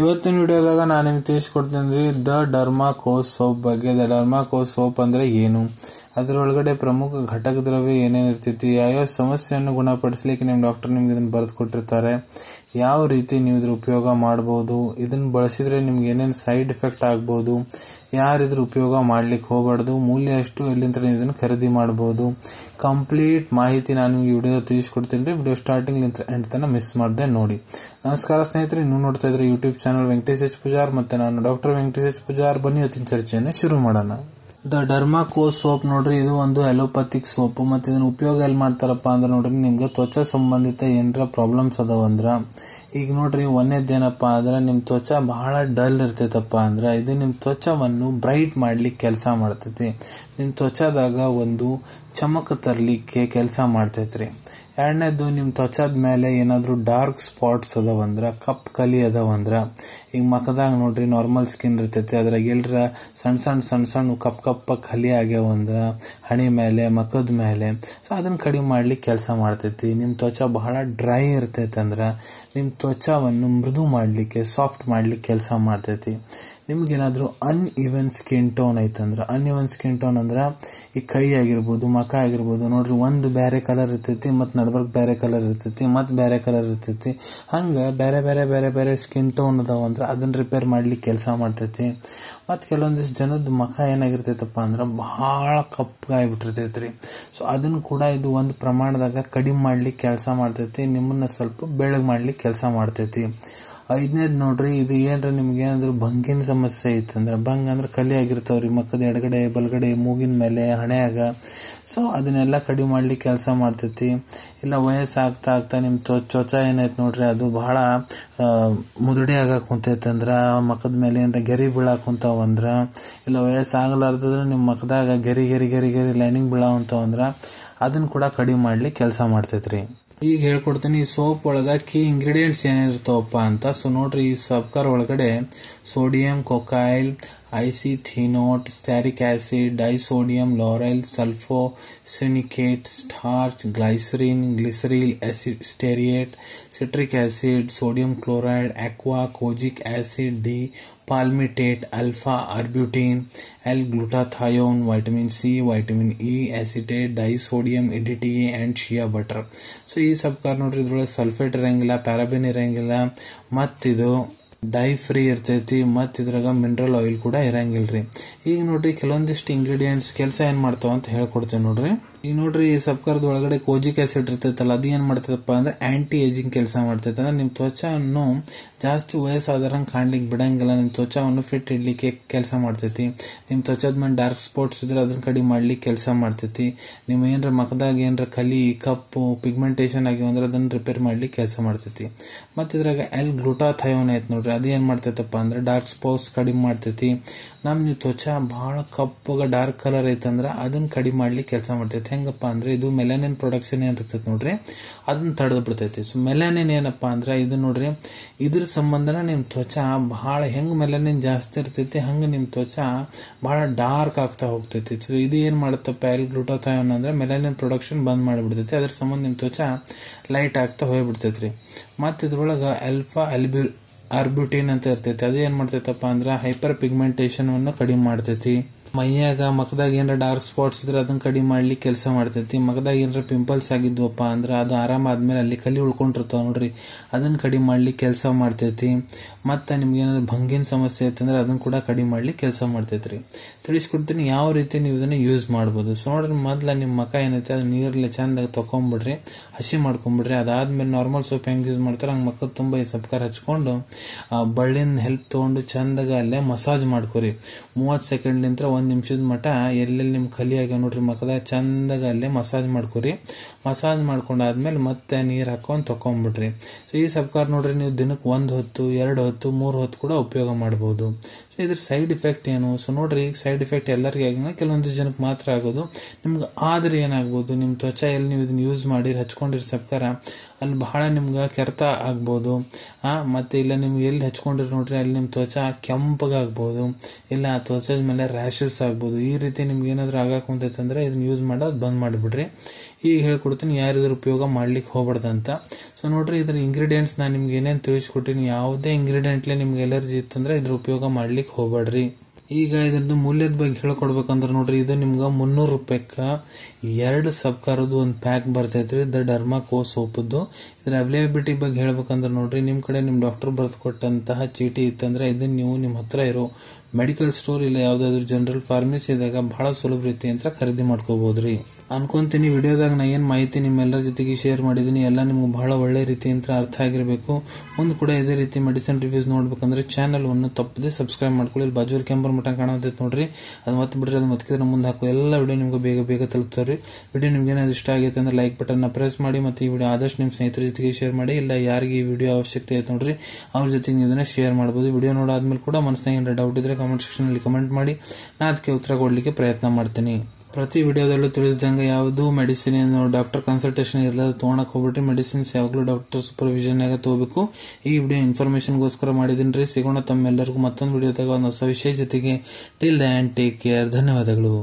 ಇವತ್ತಿನ ವಿಡಿಯೋದಾಗ ನಾನು ನಿಮ್ಗೆ ತಿಳಿಸ್ಕೊಡ್ತೀನಿ ದ ಡರ್ಮಾಕೋಸ್ ಸೋಪ್ ಬಗ್ಗೆ. ದ ಡರ್ಮಾಕೋಸ್ ಸೋಪ್ ಅಂದ್ರೆ ಏನು, ಅದರೊಳಗಡೆ ಪ್ರಮುಖ ಘಟಕ ದ್ರವ್ಯ ಏನೇನು ಇರ್ತೈತಿ, ಯಾವ್ಯಾವ ಸಮಸ್ಯೆಯನ್ನು ಗುಣಪಡಿಸಲಿಕ್ಕೆ ನಿಮ್ಮ ಡಾಕ್ಟರ್ ನಿಮ್ಗೆ ಇದನ್ನು ಬರೆದು ಕೊಟ್ಟಿರ್ತಾರೆ, ಯಾವ ರೀತಿ ನೀವು ಇದ್ರ ಉಪಯೋಗ ಮಾಡಬಹುದು, ಇದನ್ನ ಬಳಸಿದ್ರೆ ನಿಮ್ಗೆ ಏನೇನು ಸೈಡ್ ಎಫೆಕ್ಟ್ ಆಗ್ಬೋದು, ಯಾರಿದ್ರ ಉಪಯೋಗ ಮಾಡ್ಲಿಕ್ಕೆ ಹೋಗಬಾರ್ದು, ಮೂಲ್ಯ ಎಷ್ಟು, ಎಲ್ಲಿಂದ ನೀವು ಇದನ್ನು ಖರೀದಿ ಮಾಡಬಹುದು, ಕಂಪ್ಲೀಟ್ ಮಾಹಿತಿ ನಾನು ನಿಮ್ಗೆ ವಿಡಿಯೋ ತಿಳಿಸ್ಕೊಡ್ತೀನಿ. ವಿಡಿಯೋ ಸ್ಟಾರ್ಟಿಂಗ್ ಎಂಡ್ ತನಕ ಮಿಸ್ ಮಾಡದೆ ನೋಡಿ. ನಮಸ್ಕಾರ ಸ್ನೇಹಿತರೆ, ನೀವು ನೋಡ್ತಾ ಇದ್ರೆ YouTube channel Venkatesh H Pujar, ಮತ್ತೆ ನಾನು ಡಾಕ್ಟರ್ ವೆಂಕಟೇಶ್ ಎಚ್ ಪೂಜಾರ್. ಬನ್ನಿ ಇವತ್ತಿನ ಚರ್ಚೆಯನ್ನು ಶುರು ಮಾಡೋಣ. ದ ಡರ್ಮಾಕೋಸ್ ಸೋಪ್ ನೋಡ್ರಿ, ಇದು ಒಂದು ಅಲೋಪತಿಕ್ ಸೋಪ್. ಮತ್ತೆ ಇದನ್ನ ಉಪಯೋಗ ಎಲ್ಲಿ ಮಾಡ್ತಾರಪ್ಪ ಅಂದ್ರೆ ನೋಡ್ರಿ, ನಿಮ್ಗೆ ತ್ವಚಾ ಸಂಬಂಧಿತ ಏನರ ಪ್ರಾಬ್ಲಮ್ಸ್ ಅದಾವಂದ್ರ, ಈಗ ನೋಡ್ರಿ ಒಂದೇದೇನಪ್ಪ ಅಂದ್ರೆ ನಿಮ್ ತ್ವಚಾ ಬಹಳ ಡಲ್ ಇರ್ತೈತಪ್ಪ ಅಂದ್ರೆ ಇದು ನಿಮ್ ತ್ವಚವನ್ನು ಬ್ರೈಟ್ ಮಾಡ್ಲಿಕ್ಕೆ ಕೆಲಸ ಮಾಡ್ತೈತಿ. ನಿಮ್ ತ್ವಚಾದಾಗ ಒಂದು ಚಮಕ ತರ್ಲಿಕ್ಕೆ ಕೆಲಸ ಮಾಡ್ತೈತ್ರಿ. ಎರಡನೇದು ನಿಮ್ ತ್ವಚಾದ ಮೇಲೆ ಏನಾದ್ರು ಡಾರ್ಕ್ ಸ್ಪಾಟ್ಸ್ ಅದಾವಂದ್ರ, ಕಪ್ ಕಲಿ ಅದಾವಂದ್ರ, ಈಗ ಮಖದಾಗ ನೋಡ್ರಿ ನಾರ್ಮಲ್ ಸ್ಕಿನ್ ಇರ್ತೈತಿ, ಅದ್ರಾಗ ಎಲ್ರ ಸಣ್ಣ ಕಪ್ ಕಲಿ ಆಗ್ಯಾವಂದ್ರ ಹಣಿ ಮೇಲೆ, ಮಖದ ಮೇಲೆ, ಸೊ ಅದನ್ನ ಕಡಿಮೆ ಮಾಡ್ಲಿಕ್ಕೆ ಕೆಲಸ ಮಾಡ್ತೈತಿ. ನಿಮ್ ತ್ವಚಾ ಬಹಳ ಡ್ರೈ ಇರ್ತೈತಿ ಅಂದ್ರ ನಿಮ್ ತ್ವಚಾವನ್ನು ಮೃದು ಮಾಡ್ಲಿಕ್ಕೆ, ಸಾಫ್ಟ್ ಮಾಡ್ಲಿಕ್ಕೆ ಕೆಲಸ ಮಾಡ್ತೈತಿ. ನಿಮ್ಗೇನಾದ್ರೂ ಅನ್ಇವನ್ ಸ್ಕಿನ್ ಟೋನ್ ಐತಂದ್ರ, ಅನ್ಇವನ್ ಸ್ಕಿನ್ ಟೋನ್ ಅಂದ್ರ ಈ ಕೈ ಆಗಿರ್ಬೋದು, ಮಖ ಆಗಿರ್ಬೋದು, ನೋಡ್ರಿ ಒಂದು ಬೇರೆ ಕಲರ್ ಇರ್ತೈತಿ, ಮತ್ ನಡ್ಬರ್ಕ್ ಬೇರೆ ಕಲರ್ ಇರ್ತೈತಿ, ಮತ್ ಬೇರೆ ಕಲರ್ ಇರ್ತೈತಿ, ಹಂಗ ಬೇರೆ ಬೇರೆ ಬೇರೆ ಬೇರೆ ಸ್ಕಿನ್ ಟೋನ್ ಅದಾವಂದ್ರ ಅದನ್ನ ರಿಪೇರ್ ಮಾಡ್ಲಿಕ್ಕೆ ಕೆಲಸ ಮಾಡ್ತೈತಿ. ಮತ್ ಕೆಲವೊಂದಿಷ್ಟು ಜನದ ಮಖ ಏನಾಗಿರ್ತೈತಪ್ಪ ಅಂದ್ರ ಬಹಳ ಕಪ್ಪಗಾಗ್ಬಿಟ್ಟಿರ್ತೈತ್ರಿ. ಸೊ ಅದನ್ನ ಕೂಡ ಇದು ಒಂದು ಪ್ರಮಾಣದಾಗ ಕಡಿಮೆ ಮಾಡ್ಲಿಕ್ಕೆ ಕೆಲಸ ಮಾಡ್ತೈತಿ, ನಿಮ್ಮನ್ನ ಸ್ವಲ್ಪ ಬೆಳಗ್ ಮಾಡ್ಲಿಕ್ಕೆ ಕೆಲಸ ಮಾಡ್ತೈತಿ. ಐದನೇದ್ ನೋಡ್ರಿ, ಇದು ಏನ್ರ ನಿಮ್ಗೆ ಏನಾದ್ರು ಭಂಗಿನ ಸಮಸ್ಯೆ ಐತಂದ್ರ, ಭಂಗ್ ಅಂದ್ರೆ ಕಲಿ ಆಗಿರ್ತಾವ್ರಿ ಮಕ್ಕದ ಎಡಗಡೆ ಬಲಗಡೆ ಮೂಗಿನ ಮೇಲೆ, ಹಣೆಯಾಗ, ಸೊ ಅದನ್ನೆಲ್ಲ ಕಡಿಮೆ ಮಾಡ್ಲಿಕ್ಕೆ ಕೆಲಸ ಮಾಡ್ತೈತಿ. ಇಲ್ಲ ವಯಸ್ಸಾಗ್ತಾ ಆಗ್ತಾ ನಿಮ್ ತ್ವಚಾ ಏನೈತ್ ನೋಡ್ರಿ, ಅದು ಬಹಳ ಮುದುಡಿ ಆಗಕ್ ಕುಂತೈತಂದ್ರ, ಮಖದ ಮೇಲೆ ಏನ್ರ ಗೆರಿ ಬೀಳಾಕ್ ಕುಂತಾವಂದ್ರ, ಇಲ್ಲ ವಯಸ್ಸಾಗಲಾರ್ದ್ರ ನಿಮ್ ಮಖದಾಗ ಗೆರಿ ಗೆರಿ ಗೆರಿ ಗೆರಿ ಲೈನಿಂಗ್ ಬೀಳಾವಂತಾವಂದ್ರ ಅದನ್ನ ಕೂಡ ಕಡಿಮೆ ಮಾಡ್ಲಿಕ್ಕೆ ಕೆಲಸ ಮಾಡ್ತೈತ್ರಿ. ಈಗ ಹೇಳ್ಕೊಡ್ತೀನಿ ಈ ಸೋಪ್ ಒಳಗ ಕೀ ಇಂಗ್ರೀಡಿಯೆಂಟ್ಸ್ ಏನಿರ್ತಾವಪ್ಪ ಅಂತ. ಸೊ ನೋಡ್ರಿ, ಈ ಸಬ್ಕರ್ ಒಳಗಡೆ sodium cocoyl, isethionate, stearic acid, disodium lauryl, sulfosuccinate, starch, glycerin, glyceryl, stearate, citric acid, sodium chloride, aqua, kojic acid, D palmitate, alpha arbutin, L-glutathione, vitamin C, vitamin E, acetate, disodium EDTA and shea butter. So ಈ ಸಬ್ಕಾರ್ ನೋಡ್ರಿ, ಇದ್ರೊಳಗೆ sulphate ಇರಂಗಿಲ್ಲ, paraben ಇರಂಗಿಲ್ಲ, ಮತ್ತಿದು dye free ಇರ್ತೈತಿ, ಮತ್ ಇದ್ರಾಗ mineral oil ಕೂಡ ಇರಂಗಿಲ್ರಿ. ಈಗ ನೋಡ್ರಿ ಕೆಲವೊಂದಿಷ್ಟು ಇಂಗ್ರೀಡಿಯೆಂಟ್ಸ್ ಕೆಲಸ ಏನ್ ಮಾಡ್ತಾವ ಅಂತ ಹೇಳ್ಕೊಡ್ತೇವೆ ನೋಡ್ರಿ. ಈಗ ನೋಡ್ರಿ, ಈ ಸಬ್ಕರ್ದ ಒಳಗಡೆ ಕೋಜಿಕ್ ಆಸಿಡ್ ಇರ್ತೈತಲ್ಲ, ಅದು ಏನ್ ಮಾಡ್ತದಪ್ಪ ಅಂದ್ರೆ ಆಂಟಿ ಏಜಿಂಗ್ ಕೆಲಸ ಮಾಡ್ತೈತೆ. ಅಂದ್ರೆ ನಿಮ್ ತ್ವಚಾವನ್ನು ಜಾಸ್ತಿ ವಯಸ್ಸಾದ್ರಂಗೆ ಕಾಣ್ಲಿಕ್ಕೆ ಬಿಡಂಗಿಲ್ಲ, ನಿಮ್ ತ್ವಚಾವನ್ನು ಫಿಟ್ ಇಡ್ಲಿಕ್ಕೆ ಕೆಲಸ ಮಾಡ್ತೈತಿ. ನಿಮ್ ತ್ವಚಾದ ಮೇಲೆ ಡಾರ್ಕ್ ಸ್ಪಾಟ್ಸ್ ಇದ್ರೆ ಅದನ್ನ ಕಡಿಮೆ ಮಾಡ್ಲಿಕ್ಕೆ ಕೆಲಸ ಮಾಡ್ತೈತಿ. ನಿಮ್ ಏನ್ರ ಮಖದಾಗ ಏನ್ರ ಕಲಿ, ಕಪ್ಪು, ಪಿಗ್ಮೆಂಟೇಶನ್ ಆಗಿವ ಅಂದ್ರೆ ಅದನ್ನ ರಿಪೇರ್ ಮಾಡ್ಲಿಕ್ಕೆ ಕೆಲಸ ಮಾಡ್ತೈತಿ. ಮತ್ ಇದ್ರಾಗ L-glutathione ಐತ್ ನೋಡ್ರಿ, ಅದು ಏನ್ ಮಾಡ್ತೈತಪ್ಪ ಅಂದ್ರೆ ಡಾರ್ಕ್ ಸ್ಪಾಟ್ಸ್ ಕಡಿಮೆ ಮಾಡ್ತೈತಿ. ನೀವು ತ್ವಚಾ ಬಹಳ ಕಪ್ಪಗ ಡಾರ್ಕ್ ಕಲರ್ ಐತಂದ್ರ ಅದನ್ನ ಕಡಿಮೆ ಮಾಡ್ಲಿಕ್ಕೆ ಕೆಲಸ ಮಾಡ್ತೈತಿ. ಹೆಂಗಪ್ಪ ಅಂದ್ರೆ ಇದು ಮೆಲಾನಿನ್ ಪ್ರೊಡಕ್ಷನ್ ಏನ್ ಇರ್ತೈತಿ ನೋಡ್ರಿ, ಅದನ್ನ ತಡೆದು ಬಿಡ್ತೈತಿ. ಸೊ ಮೆಲಾನಿನ್ ಏನಪ್ಪಾ ಅಂದ್ರೆ ಇದು ನೋಡ್ರಿ, ಇದ್ರ ಸಂಬಂಧನ ನಿಮ್ ತ್ವಚಾ ಬಹಳ ಹೆಂಗ್ ಮೆಲಾನಿನ್ ಜಾಸ್ತಿ ಇರ್ತೈತಿ ಹಂಗ ನಿಮ್ ತ್ವಚಾ ಬಹಳ ಡಾರ್ಕ್ ಆಗ್ತಾ ಹೋಗ್ತೈತಿ. ಸೊ ಇದು ಏನ್ ಮಾಡುತ್ತಪ್ಪ, L-glutathione ಅಂದ್ರೆ ಮೆಲಾನಿನ್ ಪ್ರೊಡಕ್ಷನ್ ಬಂದ್ ಮಾಡಿಬಿಡ್ತೈತಿ, ಅದ್ರ ಸಂಬಂಧ ನಿಮ್ ತ್ವಚಾ ಲೈಟ್ ಆಗ್ತಾ ಹೋಗ್ಬಿಡ್ತೈತ್ರಿ. ಮತ್ ಇದ್ರೊಳಗ ಆಲ್ಫಾ ಆರ್ಬ್ಯುಟಿನ್ ಅಂತ ಇರ್ತೈತಿ, ಅದು ಏನ್ ಮಾಡ್ತೈತಪ್ಪ ಅಂದ್ರ ಹೈಪರ್ ಪಿಗ್ಮೆಂಟೇಶನ್ ಅನ್ನು ಕಡಿಮೆ ಮಾಡ್ತೈತಿ. ಮೈಯಾಗ ಮಖದಾಗ ಏನಾರ ಡಾರ್ಕ್ ಸ್ಪಾಟ್ಸ್ ಇದ್ರೆ ಅದನ್ನ ಕಡಿಮೆ ಮಾಡ್ಲಿಕ್ಕೆ ಕೆಲಸ ಮಾಡ್ತೈತಿ. ಮಖದಾಗ ಏನಾರ ಪಿಂಪಲ್ಸ್ ಆಗಿದ್ವಪ್ಪ ಅಂದ್ರ ಅದು ಆರಾಮ ಆದ್ಮೇಲೆ ಅಲ್ಲಿ ಕಲಿ ಉಳ್ಕೊಂಡಿರ್ತಾವ ನೋಡ್ರಿ, ಅದನ್ನ ಕಡಿಮೆ ಮಾಡ್ಲಿಕ್ಕೆ ಕೆಲಸ ಮಾಡ್ತೈತಿ. ಮತ್ತ ನಿಮ್ಗೆ ಏನಾದ್ರು ಭಂಗಿನ ಸಮಸ್ಯೆ ಐತಂದ್ರೆ ಅದನ್ನ ಕೂಡ ಕಡಿಮೆ ಮಾಡ್ಲಿಕ್ಕೆ ಕೆಲಸ ಮಾಡ್ತೈತ್ರಿ. ತಿಳಿಸ್ಕೊಡ್ತೀನಿ ಯಾವ ರೀತಿ ನೀವು ಇದನ್ನ ಯೂಸ್ ಮಾಡ್ಬೋದು. ಸೊ ನೋಡ್ರಿ, ಮೊದ್ಲ ನಿಮ್ ಮಖ ಏನೈತೆ ಅದು ನೀರಲ್ಲಿ ಚಂದಾಗ ತಕೊಂಡ್ಬಿಡ್ರಿ, ಹಸಿ ಮಾಡ್ಕೊಂಡ್ಬಿಡ್ರಿ. ಅದಾದ್ಮೇಲೆ ನಾರ್ಮಲ್ ಸೋಪ್ ಹೆಂಗ್ ಯೂಸ್ ಮಾಡ್ತಾರ ಹಂಗ ಮಖದ ತುಂಬಾ ಈ ಸಬ್ಕಾರ್ ಹಚ್ಕೊಂಡು ಬಳ್ಳಿನ ಹೆಲ್ಪ್ ತಗೊಂಡು ಚಂದಾಗ ಅಲ್ಲೇ ಮಸಾಜ್ ಮಾಡ್ಕೊರಿ. 30 ಸೆಕೆಂಡ್ಲಿಂತ 1 ನಿಮಿಷದ ಮಟ ಎಲ್ಲೆಲ್ಲಿ ನಿಮ್ ಖಲಿ ಆಗ್ಯಾವ ನೋಡ್ರಿ ಮಖದಾಗ ಚಂದಾಗ ಅಲ್ಲೇ ಮಸಾಜ್ ಮಾಡ್ಕೊರಿ. ಮಸಾಜ್ ಮಾಡ್ಕೊಂಡಾದ್ಮೇಲೆ ಮತ್ತೆ ನೀರ್ ಹಾಕೊಂಡ್ ತಕೊಂಡ್ಬಿಡ್ರಿ. ಸೊ ಈ ಸಬ್ಕಾರ್ ನೋಡ್ರಿ, ನೀವು ದಿನಕ್ಕೆ 1 ಹೊತ್ತು, 2 ಹೊತ್ತು, 3 ಹೊತ್ತು ಕೂಡ ಉಪಯೋಗ ಮಾಡಬಹುದು. ಸೊ ಇದ್ರ ಸೈಡ್ ಇಫೆಕ್ಟ್ ಏನು? ಸೊ ನೋಡ್ರಿ, ಸೈಡ್ ಇಫೆಕ್ಟ್ ಎಲ್ಲರಿಗೂ ಆಗಿಲ್ಲ, ಕೆಲವೊಂದು ಜನಕ್ಕೆ ಮಾತ್ರ ಆಗೋದು. ನಿಮ್ಗೆ ಆದ್ರೆ ಏನಾಗ್ಬೋದು, ನಿಮ್ಮ ತ್ವಚೆ ಎಲ್ಲಿ ನೀವು ಇದನ್ನ ಯೂಸ್ ಮಾಡಿ ಹಚ್ಕೊಂಡಿರೋ ಸಬ್ಕಾರ ಅಲ್ಲಿ ಬಹಳ ನಿಮ್ಗೆ ಕೆರೆತ ಆಗ್ಬೋದು. ಮತ್ತೆ ಇಲ್ಲ ನಿಮ್ಗೆ ಎಲ್ಲಿ ಹಚ್ಕೊಂಡಿರಿ ನೋಡ್ರಿ ಅಲ್ಲಿ ನಿಮ್ಮ ತ್ವಚೆ ಕೆಂಪಗಾಗ್ಬೋದು, ಇಲ್ಲ ಆ ತ್ವಚದ ಮೇಲೆ ರ್ಯಾಷಸ್ ಆಗ್ಬೋದು. ಈ ರೀತಿ ನಿಮ್ಗೆ ಏನಾದ್ರು ಆಗಾಕ ಕುಂತೈತಂದ್ರೆ ಇದನ್ನ ಯೂಸ್ ಮಾಡೋದು ಬಂದ್ ಮಾಡಿಬಿಡ್ರಿ. ಈಗ ಹೇಳ್ಕೊಡ್ತೀನಿ ಯಾರು ಇದ್ರ ಉಪಯೋಗ ಮಾಡ್ಲಿಕ್ಕೆ ಹೋಗ್ಬಾರ್ದಂತ. ಸೊ ನೋಡ್ರಿ, ಇದ್ರ ಇಂಗ್ರೀಡಿಯೆಂಟ್ಸ್ ನಾನು ನಿಮ್ಗೆ ಏನೇನು ತಿಳಿಸ್ಕೊಟ್ಟಿನಿ, ಯಾವುದೇ ಇಂಗ್ರೀಡಿಯೆಂಟ್ಲೆ ನಿಮ್ಗೆ ಎಲರ್ಜಿ ಇತ್ತಂದ್ರೆ ಇದ್ರ ಉಪಯೋಗ ಮಾಡ್ಲಿಕ್ಕೆ ಹೋಗ್ಬೇಡ್ರಿ. ಈಗ ಇದ್ರದ್ದು ಮೂಲ್ಯದ ಬಗ್ಗೆ ಹೇಳ್ಕೊಡ್ಬೇಕಂದ್ರೆ ನೋಡ್ರಿ, ಇದು ನಿಮ್ಗೆ 300 ರೂಪಾಯಿಗೆ 2 ಸಬ್ಕಾರದ್ದು ಒಂದು ಪ್ಯಾಕ್ ಬರ್ತೈತ್ರಿ, ದ ಡರ್ಮಾಕೋ ಸೋಪದ್ದು. ಇದ್ರ ಅವೈಲೇಬಿಲಿಟಿ ಬಗ್ಗೆ ಹೇಳ್ಬೇಕಂದ್ರೆ ನೋಡ್ರಿ, ನಿಮ್ ಕಡೆ ನಿಮ್ ಡಾಕ್ಟರ್ ಬರೆದು ಕೊಟ್ಟಂತಹ ಚೀಟಿ ಇತ್ತಂದ್ರೆ ಇದನ್ನ ನೀವು ನಿಮ್ಮ ಹತ್ರ ಇರೋ ಮೆಡಿಕಲ್ ಸ್ಟೋರ್ ಇಲ್ಲ ಯಾವ್ದಾದ್ರು ಜನರಲ್ ಫಾರ್ಮಸಿದಾಗ ಬಹಳ ಸುಲಭ ರೀತಿ ಅಂತ ಖರೀದಿ ಮಾಡ್ಕೋಬಹುದ್ರಿ. ಅನ್ಕೊಂತೀನಿ ವಿಡಿಯೋದಾಗ ನಾ ಏನ್ ಮಾಹಿತಿ ನಿಮ್ಮೆಲ್ಲರ ಜೊತೆಗೆ ಶೇರ್ ಮಾಡಿದೀನಿ ಎಲ್ಲ ನಿಮ್ಗೆ ಬಹಳ ಒಳ್ಳೆ ರೀತಿ ಅಂತ ಅರ್ಥ ಆಗಿರ್ಬೇಕು. ಮುಂದೆ ಕೂಡ ಇದೇ ರೀತಿ ಮೆಡಿಸಿನ್ ರಿವ್ಯೂಸ್ ನೋಡ್ಬೇಕಂದ್ರೆ ಚಾನಲ್ ಅನ್ನು ತಪ್ಪದೆ ಸಬ್ಸ್ಕ್ರೈಬ್ ಮಾಡ್ಕೊಳ್ಳಿ. ಇಲ್ಲಿ ಬಾಜುಲ್ ಕೆಂಪರ್ ಮಟನ್ ಕಾಣತೈತೆ ನೋಡ್ರಿ, ಅದು ಮತ್ತೆ ಬಿಡ್ರಿ, ಅದು ಮತ್ಕಿದ್ರೆ ಮುಂದೆ ಹಾಕೋ ಎಲ್ಲ ವಿಡಿಯೋ ನಿಮ್ಗೆ ಬೇಗ ತಲುಪ್ತಾರೆ. ವಿಡಿಯೋ ನಿಮ್ಗೆ ಏನಾದ್ರು ಇಷ್ಟ ಆಗೈತೆ ಅಂದ್ರೆ ಲೈಕ್ ಬಟನ್ ಪ್ರೆಸ್ ಮಾಡಿ, ಮತ್ತೆ ಈ ವಿಡಿಯೋ ಆದಷ್ಟು ನಿಮ್ಮ ಸ್ನೇಹಿತರ ಜೊತೆಗೆ ಶೇರ್ ಮಾಡಿ. ಇಲ್ಲ ಯಾರಿಗೆ ಈ ವಿಡಿಯೋ ಅವಶ್ಯಕತೆ ಐತೆ ನೋಡ್ರಿ ಅವ್ರ ಜೊತೆಗೆ ನೀವು ಇದನ್ನ ಶೇರ್ ಮಾಡಬಹುದು. ವಿಡಿಯೋ ನೋಡಾದ್ಮೇಲೆ ಕೂಡ ಮನಸ್ಸಿನಾಗ ಏನಾರ ಡೌಟ್ ಇದ್ರೆ ಕಮೆಂಟ್ ಸೆಕ್ಷನ್ ಅಲ್ಲಿ ಕಮೆಂಟ್ ಮಾಡಿ, ನಾ ಅದಕ್ಕೆ ಉತ್ತರ ಕೊಡ್ಲಿಕ್ಕೆ ಪ್ರಯತ್ನ ಮಾಡ್ತೀನಿ. ಪ್ರತಿ ವಿಡಿಯೋದಲ್ಲೂ ತಿಳಿಸಿದಂಗೆ ಯಾವುದು ಮೆಡಿಸಿನ್ ಡಾಕ್ಟರ್ ಕನ್ಸಲ್ಟೇಷನ್ ಇರಲಾದ ತೊಗೊಳಕ್ ಹೋಗ್ಬಿಟ್ರಿ. ಮೆಡಿಸಿನ್ಸ್ ಯಾವಾಗಲೂ ಡಾಕ್ಟರ್ ಸೂಪರ್ವಿಷನ್ ಆಗ ತಗೋಬೇಕು. ಈ ವಿಡಿಯೋ ಇನ್ಫಾರ್ಮೇಶನ್ಗೋಸ್ಕರ ಮಾಡಿದೀನಿ. ಸಿಗೋಣ ತಮ್ಮೆಲ್ಲರಿಗೂ ಮತ್ತೊಂದು ವಿಡಿಯೋದಾಗ ಒಂದು ಹೊಸ ವಿಷಯ ಜೊತೆಗೆ. Till then take care. ಧನ್ಯವಾದಗಳು.